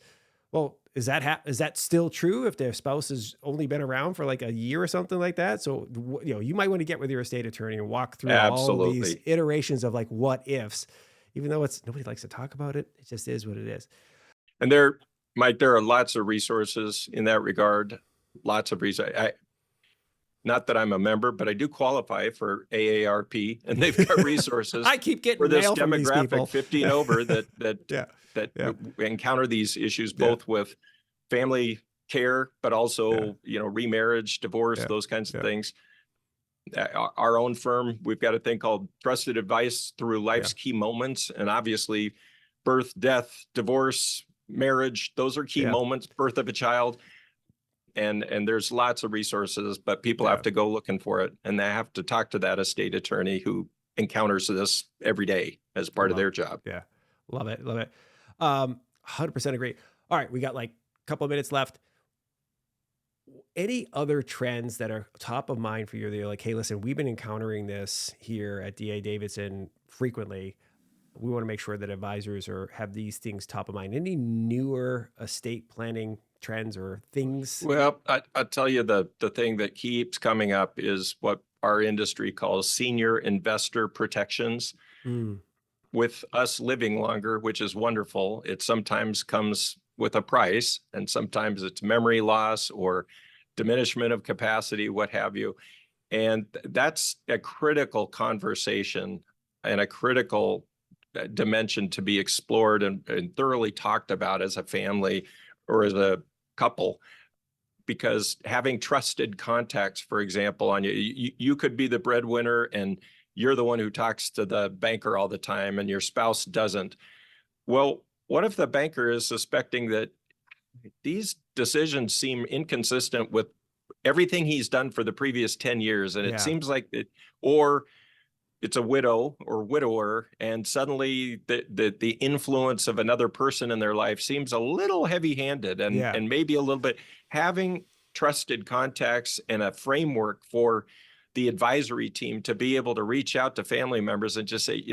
S1: Well, is that still true if their spouse has only been around for like a year or something like that? So, you might want to get with your estate attorney and walk through all these iterations of like what ifs, even though nobody likes to talk about it. It just is what it is.
S2: And there are lots of resources in that regard. Lots of resources. Not that I'm a member, but I do qualify for AARP, and they've got resources.
S1: I keep getting
S2: for this
S1: mail from these people.
S2: demographic 15 over that encounter these issues, both with family care, but also remarriage, divorce, those kinds of things. Our own firm, we've got a thing called Trusted Advice Through Life's Key Moments, and obviously, birth, death, divorce, marriage, those are key moments. Birth of a child. And there's lots of resources, but people have to go looking for it, and they have to talk to that estate attorney who encounters this every day as part of their job.
S1: Yeah. Love it. 100% agree. All right. We got like a couple of minutes left. Any other trends that are top of mind for you that you're like, hey, listen, we've been encountering this here at DA Davidson frequently. We want to make sure that advisors have these things top of mind. Any newer estate planning trends or things?
S2: Well, I'll tell you the thing that keeps coming up is what our industry calls senior investor protections. With us living longer, which is wonderful, it sometimes comes with a price, and sometimes it's memory loss or diminishment of capacity, what have you. And that's a critical conversation and a critical dimension to be explored and thoroughly talked about as a family or as a couple, because having trusted contacts, for example, on you could be the breadwinner and you're the one who talks to the banker all the time and your spouse doesn't. Well, what if the banker is suspecting that these decisions seem inconsistent with everything he's done for the previous 10 years, and it seems like or it's a widow or widower, and suddenly the influence of another person in their life seems a little heavy-handed and maybe a little bit. Having trusted contacts and a framework for the advisory team to be able to reach out to family members and just say,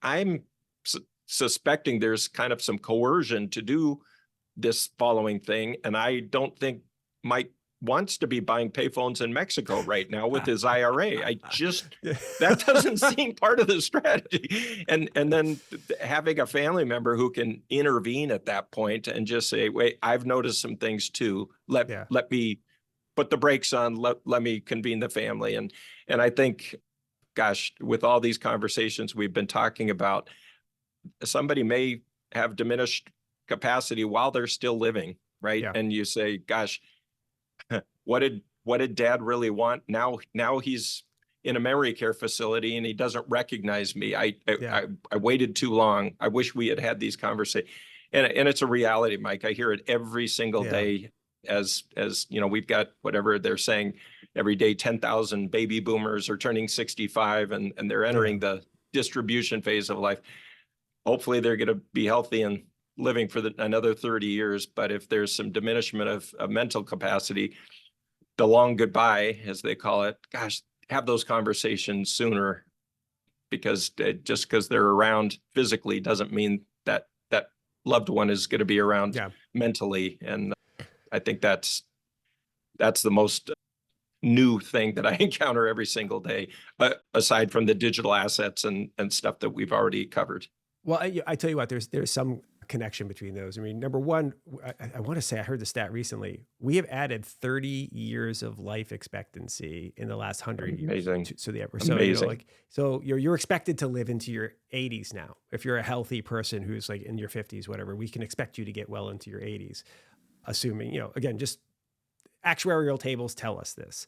S2: I'm suspecting there's kind of some coercion to do this following thing, and I don't think Mike wants to be buying payphones in Mexico right now with his IRA. That doesn't seem part of the strategy. And then having a family member who can intervene at that point and just say, wait, I've noticed some things too. Let me put the brakes on, let me convene the family. And I think, gosh, with all these conversations we've been talking about, somebody may have diminished capacity while they're still living, right? And you say, gosh, what did dad really want? Now he's in a memory care facility and he doesn't recognize me. I waited too long. I wish we had these conversations. And it's a reality, Mike. I hear it every single day as we've got whatever they're saying every day, 10,000 baby boomers are turning 65 and they're entering the distribution phase of life. Hopefully they're going to be healthy and living for another 30 years. But if there's some diminishment of mental capacity, the long goodbye, as they call it, gosh, have those conversations sooner, because just because they're around physically doesn't mean that that loved one is going to be around mentally. And I think that's the most new thing that I encounter every single day, aside from the digital assets and stuff that we've already covered.
S1: Well, I tell you what, there's some connection between those. I mean, number one, I want to say, I heard the stat recently, we have added 30 years of life expectancy in the last 100 years.
S2: Amazing.
S1: So you're expected to live into your 80s now. If you're a healthy person who's like in your 50s, whatever, we can expect you to get well into your 80s, assuming, again, just actuarial tables tell us this.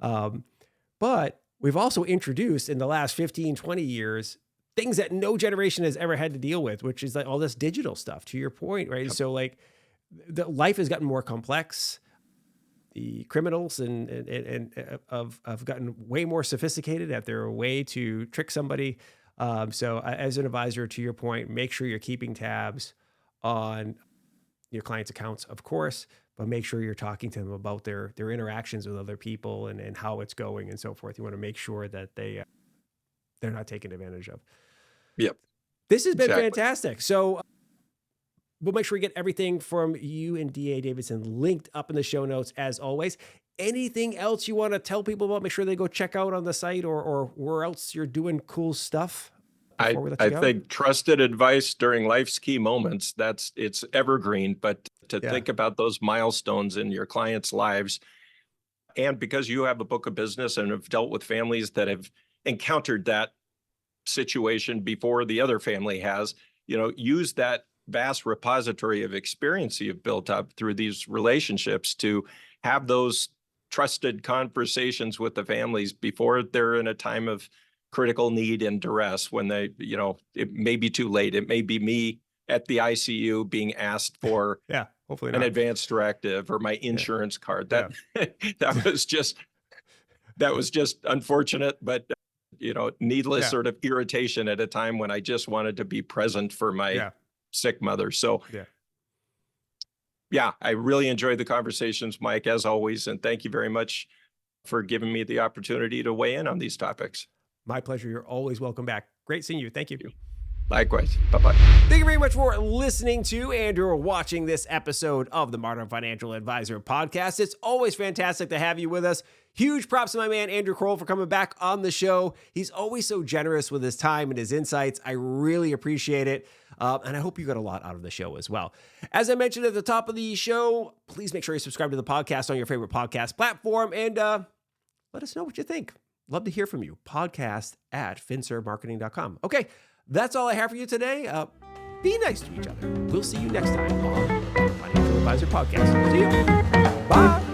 S1: But we've also introduced in the last 15, 20 years, things that no generation has ever had to deal with, which is like all this digital stuff, to your point, right? Yep. So like the life has gotten more complex. The criminals and have gotten way more sophisticated at their way to trick somebody. So as an advisor, to your point, make sure you're keeping tabs on your clients' accounts, of course, but make sure you're talking to them about their interactions with other people and how it's going and so forth. You want to make sure that they're not taken advantage of.
S2: Yep.
S1: This has been fantastic. So we'll make sure we get everything from you and D.A. Davidson linked up in the show notes, as always. Anything else you want to tell people about? Make sure they go check out on the site or where else you're doing cool stuff.
S2: I think trusted advice during life's key moments, it's evergreen, but to think about those milestones in your clients' lives. And because you have a book of business and have dealt with families that have encountered that situation before the other family has, use that vast repository of experience you've built up through these relationships to have those trusted conversations with the families before they're in a time of critical need and duress, when they, it may be too late. It may be me at the ICU being asked for
S1: hopefully
S2: an advance directive or my insurance card. That was just unfortunate, but needless sort of irritation at a time when I just wanted to be present for my sick mother. So I really enjoyed the conversations, Mike, as always. And thank you very much for giving me the opportunity to weigh in on these topics.
S1: My pleasure. You're always welcome back. Great seeing you. Thank you.
S2: Likewise. Bye-bye.
S1: Thank you very much for listening to and/or watching this episode of the Modern Financial Advisor podcast. It's always fantastic to have you with us. Huge props to my man, Andrew Kroll, for coming back on the show. He's always so generous with his time and his insights. I really appreciate it. And I hope you got a lot out of the show as well. As I mentioned at the top of the show, please make sure you subscribe to the podcast on your favorite podcast platform and let us know what you think. Love to hear from you. podcast@finservmarketing.com. Okay, that's all I have for you today. Be nice to each other. We'll see you next time on the Financial Advisor Podcast. See you. Bye.